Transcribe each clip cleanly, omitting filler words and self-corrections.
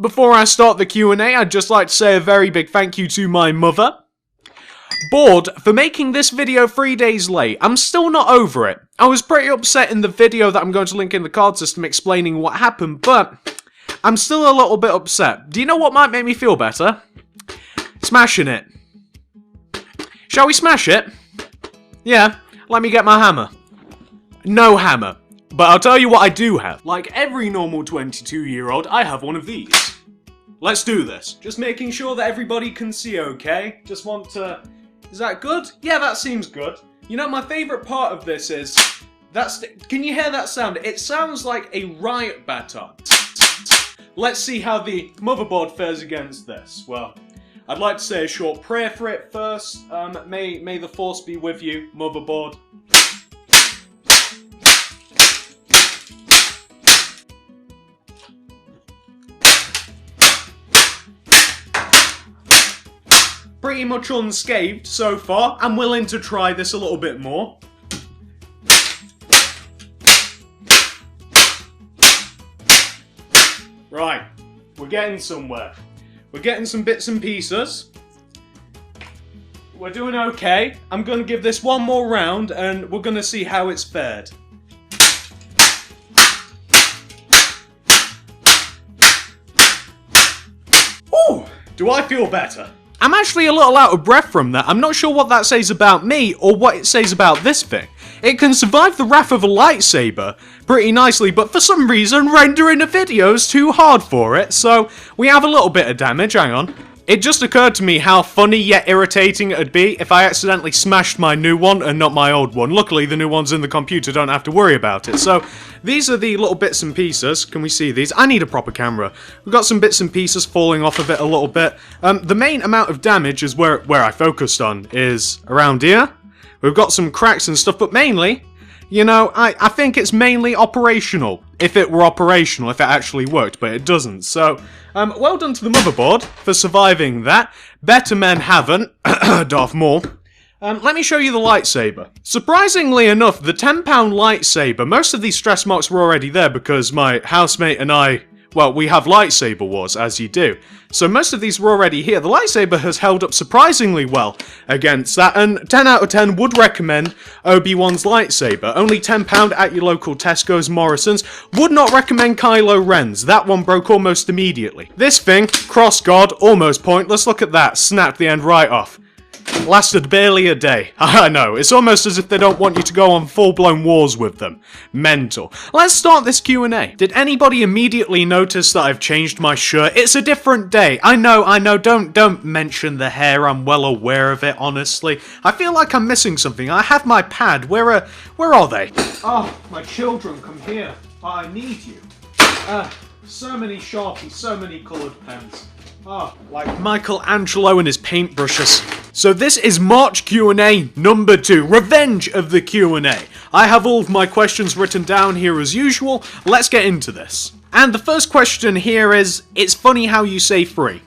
Before I start the Q&A, I'd just like to say a very big thank you to my mother, Board, for making this video 3 days late. I'm still not over it. I was pretty upset in the video that I'm going to link in the card system explaining what happened, but I'm still a little bit upset. Do you know what might make me feel better? Smashing it. Shall we smash it? Yeah, let me get my hammer. No hammer. But I'll tell you what I do have. Like every normal 22-year-old, I have one of these. Let's do this. Just making sure that everybody can see okay. Just want to... Is that good? Yeah, that seems good. You know, my favourite part of this is... Can you hear that sound? It sounds like a riot baton. Let's see how the motherboard fares against this. Well, I'd like to say a short prayer for it first. May the force be with you, motherboard. Pretty much unscathed so far. I'm willing to try this a little bit more. Right, we're getting somewhere. We're getting some bits and pieces. We're doing okay. I'm gonna give this one more round and we're gonna see how it's fared. Ooh, do I feel better? I'm actually a little out of breath from that. I'm not sure what that says about me or what it says about this thing. It can survive the wrath of a lightsaber pretty nicely, but for some reason rendering a video is too hard for it, so we have a little bit of damage. Hang on. It just occurred to me how funny yet irritating it'd be if I accidentally smashed my new one and not my old one. Luckily, the new one's in the computer, don't have to worry about it. So, these are the little bits and pieces. Can we see these? I need a proper camera. We've got some bits and pieces falling off of it a little bit. The main amount of damage is where I focused on, is around here. We've got some cracks and stuff, but mainly, you know, I think it's mainly operational. If it were operational, if it actually worked, but it doesn't. So, well done to the motherboard for surviving that. Better men haven't. Darth Maul. Let me show you the lightsaber. Surprisingly enough, the £10 lightsaber, most of these stress marks were already there because my housemate and I, well, we have lightsaber wars, as you do. So most of these were already here. The lightsaber has held up surprisingly well against that, and 10 out of 10 would recommend Obi-Wan's lightsaber. Only £10 at your local Tesco's, Morrison's. Would not recommend Kylo Ren's. That one broke almost immediately. This thing, cross guard, almost pointless. Look at that, snapped the end right off. Lasted barely a day. I know, it's almost as if they don't want you to go on full-blown wars with them. Mental. Let's start this Q&A. Did anybody immediately notice that I've changed my shirt? It's a different day. I know, don't mention the hair, I'm well aware of it, honestly. I feel like I'm missing something. I have my pad, where are they? Oh, my children, come here. I need you. So many Sharpies, so many coloured pens. Oh, like Michelangelo and his paintbrushes. So this is March Q&A number 2, Revenge of the Q&A. I have all of my questions written down here as usual. Let's get into this. And the first question here is, it's funny how you say free.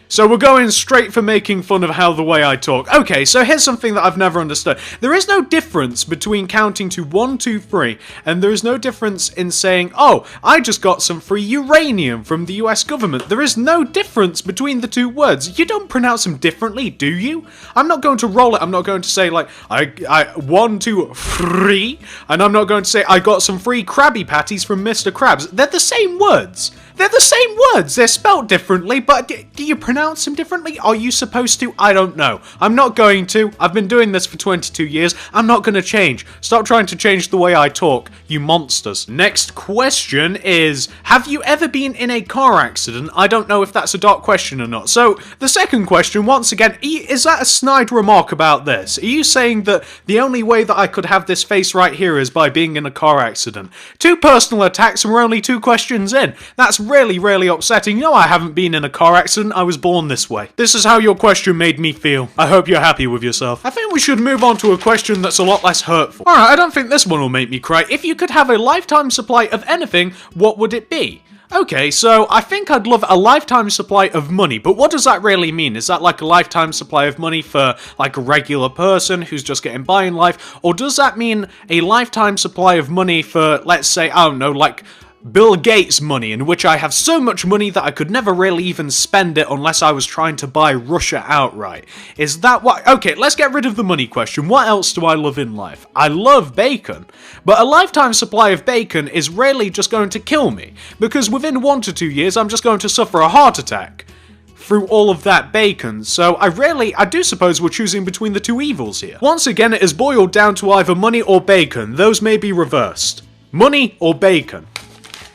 So we're going straight for making fun of how the way I talk. Okay, so here's something that I've never understood. There is no difference between counting to 1, 2, 3, and there is no difference in saying, oh, I just got some free uranium from the US government. There is no difference between the two words. You don't pronounce them differently, do you? I'm not going to roll it. I'm not going to say, like, I 1, 2, free, and I'm not going to say, I got some free Krabby Patties from Mr. Krabs. They're the same words. They're the same words. They're spelt differently, but do you pronounce them differently? Are you supposed to? I don't know. I'm not going to. I've been doing this for 22 years. I'm not going to change. Stop trying to change the way I talk, you monsters. Next question is, have you ever been in a car accident? I don't know if that's a dark question or not. So, the second question, once again, is that a snide remark about this? Are you saying that the only way that I could have this face right here is by being in a car accident? 2 personal attacks and we're only 2 questions in. That's really upsetting. No, I haven't been in a car accident. I was born this way. This is how your question made me feel. I hope you're happy with yourself. I think we should move on to a question that's a lot less hurtful. Alright, I don't think this one will make me cry. If you could have a lifetime supply of anything, what would it be? Okay, so I think I'd love a lifetime supply of money, but what does that really mean? Is that like a lifetime supply of money for like a regular person who's just getting by in life? Or does that mean a lifetime supply of money for, let's say, I don't know, like Bill Gates money, in which I have so much money that I could never really even spend it unless I was trying to buy Russia outright. Is that what? Okay, let's get rid of the money question. What else do I love in life? I love bacon, but a lifetime supply of bacon is really just going to kill me, because within 1 to 2 years I'm just going to suffer a heart attack through all of that bacon, so I do suppose we're choosing between the two evils here. Once again, it is boiled down to either money or bacon. Those may be reversed. Money or bacon.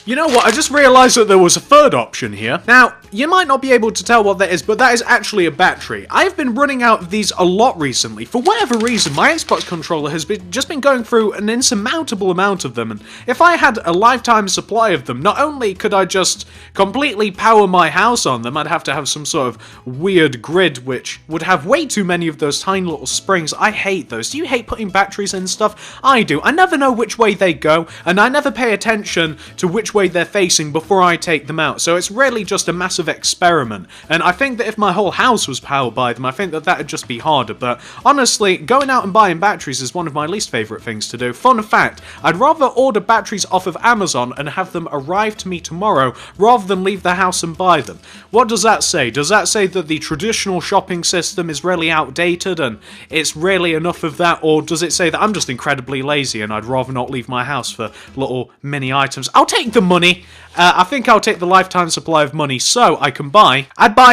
You know what, I just realised that there was a third option here. Now, you might not be able to tell what that is, but that is actually a battery. I've been running out of these a lot recently. For whatever reason, my Xbox controller has just been going through an insurmountable amount of them, and if I had a lifetime supply of them, not only could I just completely power my house on them, I'd have to have some sort of weird grid which would have way too many of those tiny little springs. I hate those. Do you hate putting batteries in stuff? I do. I never know which way they go, and I never pay attention to which way they're facing before I take them out, so it's really just a massive experiment, and I think that if my whole house was powered by them, I think that that'd just be harder, but honestly, going out and buying batteries is one of my least favourite things to do. Fun fact, I'd rather order batteries off of Amazon and have them arrive to me tomorrow, rather than leave the house and buy them. What does that say? Does that say that the traditional shopping system is really outdated, and it's really enough of that, or does it say that I'm just incredibly lazy and I'd rather not leave my house for little mini items? I'll take the money! I think I'll take the lifetime supply of money, so I'd buy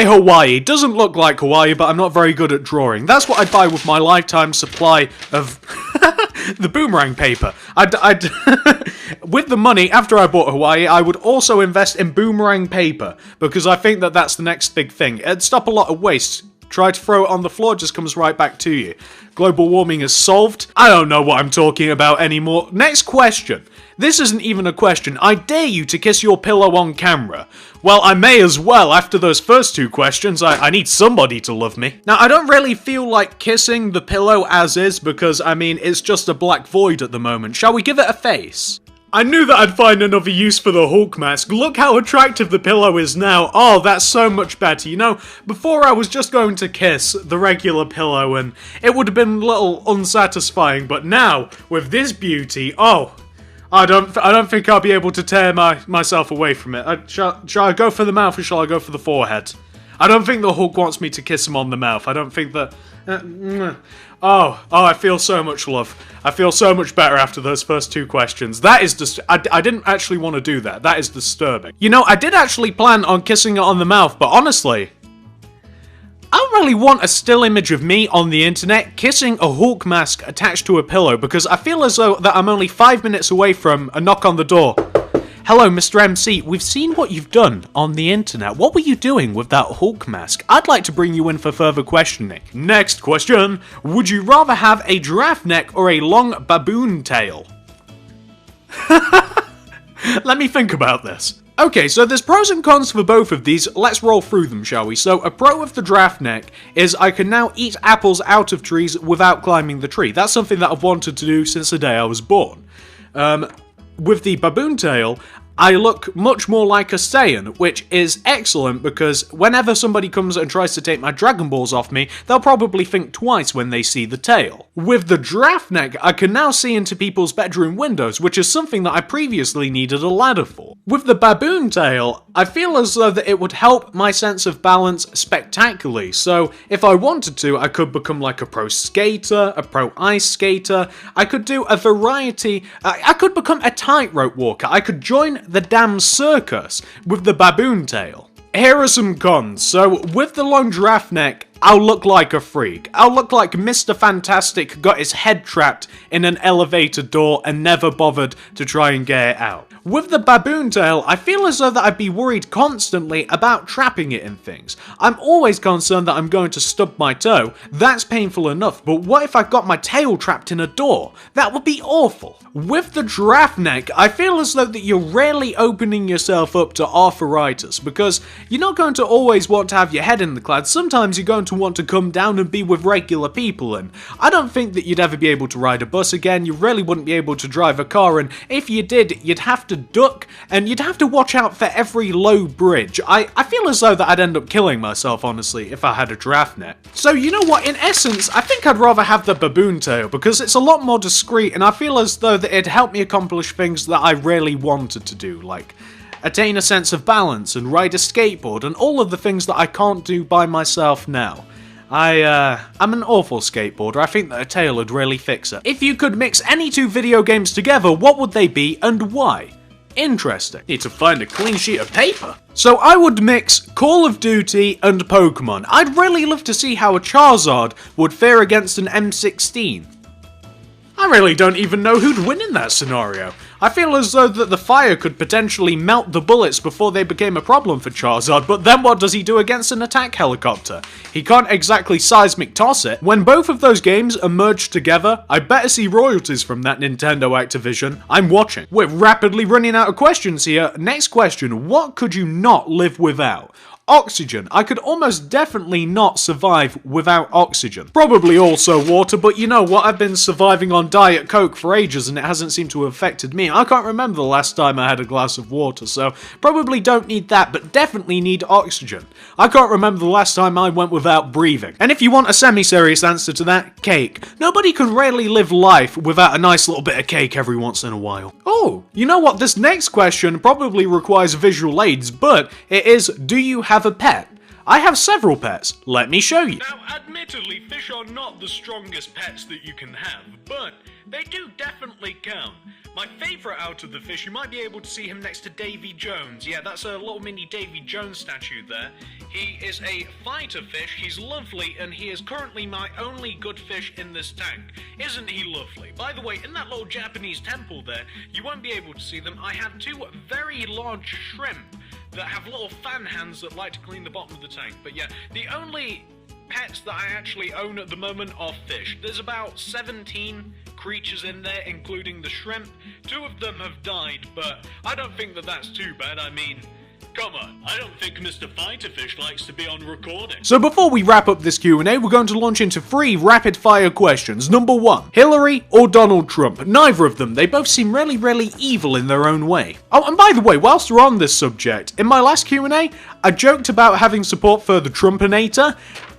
Hawaii. Doesn't look like Hawaii, but I'm not very good at drawing. That's what I'd buy with my lifetime supply of the boomerang paper. With the money, after I bought Hawaii, I would also invest in boomerang paper, because I think that that's the next big thing. It'd stop a lot of waste. Try to throw it on the floor, it just comes right back to you. Global warming is solved. I don't know what I'm talking about anymore. Next question. This isn't even a question. I dare you to kiss your pillow on camera. Well, I may as well. After those first two questions, I need somebody to love me. Now, I don't really feel like kissing the pillow as is, because, I mean, it's just a black void at the moment. Shall we give it a face? I knew that I'd find another use for the Hulk mask. Look how attractive the pillow is now. Oh, that's so much better. You know, before I was just going to kiss the regular pillow and it would have been a little unsatisfying, but now, with this beauty, oh, I don't think I'll be able to tear myself away from it. Shall I go for the mouth or shall I go for the forehead? I don't think the Hulk wants me to kiss him on the mouth. I don't think that... Oh, I feel so much love. I feel so much better after those first two questions. That is I didn't actually want to do that. That is disturbing. You know, I did actually plan on kissing it on the mouth, but honestly, I don't really want a still image of me on the internet kissing a Hulk mask attached to a pillow, because I feel as though that I'm only 5 minutes away from a knock on the door. Hello, Mr. MC, we've seen what you've done on the internet. What were you doing with that Hulk mask? I'd like to bring you in for further questioning. Next question. Would you rather have a giraffe neck or a long baboon tail? Let me think about this. Okay, so there's pros and cons for both of these. Let's roll through them, shall we? So, a pro of the giraffe neck is I can now eat apples out of trees without climbing the tree. That's something that I've wanted to do since the day I was born. With the baboon tail, I look much more like a Saiyan, which is excellent because whenever somebody comes and tries to take my Dragon Balls off me, they'll probably think twice when they see the tail. With the giraffe neck, I can now see into people's bedroom windows, which is something that I previously needed a ladder for. With the baboon tail, I feel as though that it would help my sense of balance spectacularly, so if I wanted to, I could become like a pro skater, a pro ice skater, I could do a variety, I could become a tightrope walker, I could join the damn circus with the baboon tail. Here are some cons. So, with the long giraffe neck, I'll look like a freak. I'll look like Mr. Fantastic got his head trapped in an elevator door and never bothered to try and get it out. With the baboon tail, I feel as though that I'd be worried constantly about trapping it in things. I'm always concerned that I'm going to stub my toe. That's painful enough, but what if I got my tail trapped in a door? That would be awful. With the giraffe neck, I feel as though that you're rarely opening yourself up to arthritis, because you're not going to always want to have your head in the clouds. Sometimes you're going to want to come down and be with regular people, and I don't think that you'd ever be able to ride a bus again. You really wouldn't be able to drive a car, and if you did, you'd have to to duck, and you'd have to watch out for every low bridge. I feel as though that I'd end up killing myself, honestly, if I had a giraffe net. So you know what, in essence, I think I'd rather have the baboon tail, because it's a lot more discreet, and I feel as though that it'd help me accomplish things that I really wanted to do, like attain a sense of balance and ride a skateboard and all of the things that I can't do by myself now. I'm an awful skateboarder. I think that a tail would really fix it. If you could mix any two video games together, what would they be and why? Interesting. Need to find a clean sheet of paper. So I would mix Call of Duty and Pokemon. I'd really love to see how a Charizard would fare against an M16. I really don't even know who'd win in that scenario. I feel as though that the fire could potentially melt the bullets before they became a problem for Charizard, but then what does he do against an attack helicopter? He can't exactly seismic toss it. When both of those games are merged together, I better see royalties from that Nintendo Activision. I'm watching. We're rapidly running out of questions here. Next question, what could you not live without? Oxygen. I could almost definitely not survive without oxygen. Probably also water, but you know what? I've been surviving on Diet Coke for ages and it hasn't seemed to have affected me. I can't remember the last time I had a glass of water, so probably don't need that, but definitely need oxygen. I can't remember the last time I went without breathing. And if you want a semi-serious answer to that, cake. Nobody can really live life without a nice little bit of cake every once in a while. Oh, you know what? This next question probably requires visual aids, but it is, do you have a pet? I have several pets. Let me show you. Now, admittedly, fish are not the strongest pets that you can have, but they do definitely count. My favourite out of the fish, you might be able to see him next to Davy Jones. Yeah, that's a little mini Davy Jones statue there. He is a fighter fish, he's lovely, and he is currently my only good fish in this tank. Isn't he lovely? By the way, in that little Japanese temple there, you won't be able to see them. I have two very large shrimp that have little fan hands that like to clean the bottom of the tank. But yeah, the only pets that I actually own at the moment are fish. There's about 17 creatures in there, including the shrimp. 2 of them have died, but I don't think that that's too bad. I mean, come on, I don't think Mr. Fighterfish likes to be on recording. So before we wrap up this Q&A, we're going to launch into 3 rapid-fire questions. Number 1, Hillary or Donald Trump? Neither of them. They both seem really, really evil in their own way. Oh, and by the way, whilst we're on this subject, in my last Q&A, I joked about having support for the Trumpinator.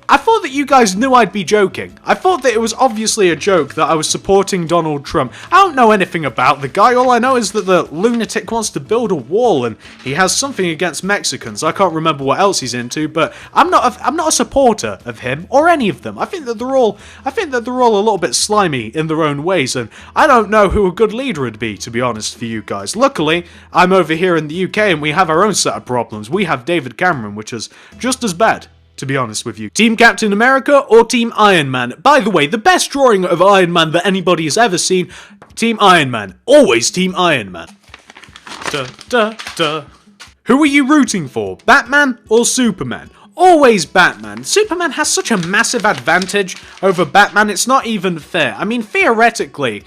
I thought that you guys knew I'd be joking. I thought that it was obviously a joke that I was supporting Donald Trump. I don't know anything about the guy. All I know is that the lunatic wants to build a wall and he has something against Mexicans. I can't remember what else he's into, but I'm not a supporter of him or any of them. I think that they're all a little bit slimy in their own ways, and I don't know who a good leader would be, to be honest, for you guys. Luckily, I'm over here in the UK and we have our own set of problems. We have David Cameron, which is just as bad, to be honest with you. Team Captain America or Team Iron Man? By the way, the best drawing of Iron Man that anybody has ever seen, Team Iron Man. Always Team Iron Man. Duh, duh, duh. Who are you rooting for, Batman or Superman? Always Batman. Superman has such a massive advantage over Batman, it's not even fair. I mean, theoretically,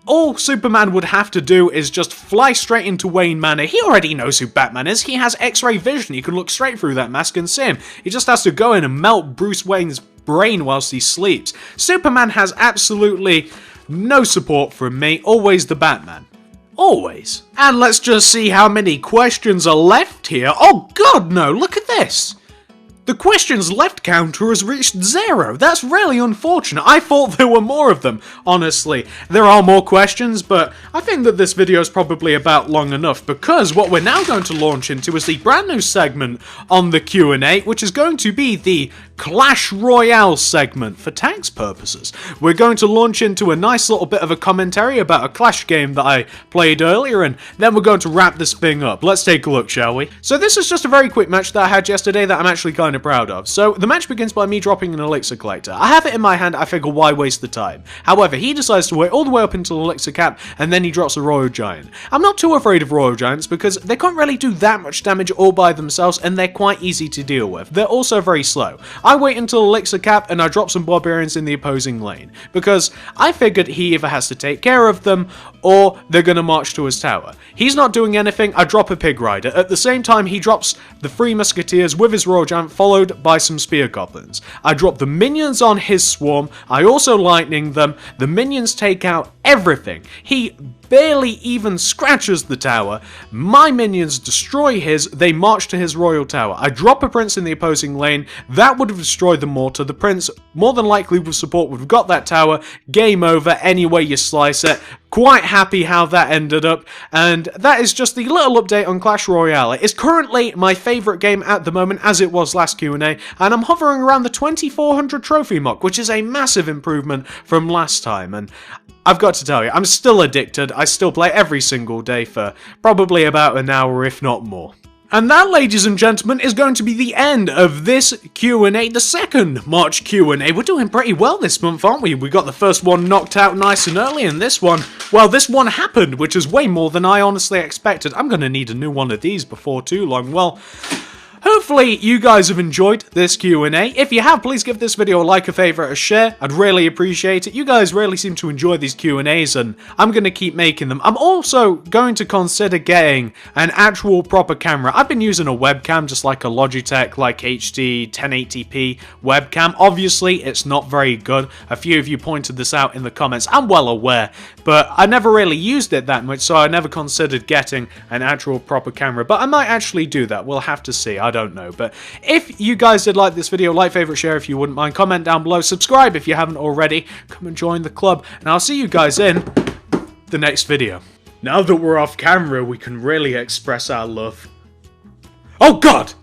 all Superman would have to do is just fly straight into Wayne Manor. He already knows who Batman is. He has X-ray vision. He can look straight through that mask and see him. He just has to go in and melt Bruce Wayne's brain whilst he sleeps. Superman has absolutely no support from me. Always the Batman. Always. And let's just see how many questions are left here. Oh god, no. Look at this. The questions left counter has reached 0. That's really unfortunate. I thought there were more of them, honestly. There are more questions, but I think that this video is probably about long enough, because what we're now going to launch into is the brand new segment on the Q&A, which is going to be the Clash Royale segment for tax purposes. We're going to launch into a nice little bit of a commentary about a Clash game that I played earlier, and then we're going to wrap this thing up. Let's take a look, shall we? So this is just a very quick match that I had yesterday that I'm actually kind of proud of. So the match begins by me dropping an elixir collector. I have it in my hand, I figure why waste the time. However, he decides to wait all the way up until elixir cap, and then he drops a royal giant. I'm not too afraid of royal giants because they can't really do that much damage all by themselves, and they're quite easy to deal with. They're also very slow. I wait until elixir cap and I drop some barbarians in the opposing lane, because I figured he either has to take care of them or they're gonna march to his tower. He's not doing anything, I drop a pig rider. At the same time, he drops the 3 musketeers with his royal giant, followed by some spear goblins. I drop the minions on his swarm, I also lightning them, the minions take out everything. He barely even scratches the tower. My minions destroy his, they march to his royal tower. I drop a prince in the opposing lane, that would have destroyed the mortar. The prince, more than likely with support, would have got that tower. Game over, any way you slice it. Quite happy how that ended up, and that is just the little update on Clash Royale. It's currently my favourite game at the moment, as it was last Q&A, and I'm hovering around the 2400 trophy mark, which is a massive improvement from last time, and I've got to tell you, I'm still addicted. I still play every single day for probably about an hour, if not more. And that, ladies and gentlemen, is going to be the end of this Q&A, the second March Q&A. We're doing pretty well this month, aren't we? We got the first one knocked out nice and early, and this one, well, this one happened, which is way more than I honestly expected. I'm going to need a new one of these before too long. Well, hopefully you guys have enjoyed this Q&A. If you have, please give this video a like, a favourite, a share. I'd really appreciate it. You guys really seem to enjoy these Q&As, and I'm going to keep making them. I'm also going to consider getting an actual proper camera. I've been using a webcam, just like a Logitech, like HD 1080p webcam. Obviously, it's not very good. A few of you pointed this out in the comments. I'm well aware, but I never really used it that much, so I never considered getting an actual proper camera. But I might actually do that. We'll have to see. I don't know. But if you guys did like this video, like, favorite, share if you wouldn't mind, comment down below, subscribe if you haven't already, come and join the club, and I'll see you guys in the next video. Now that we're off camera, we can really express our love. Oh God!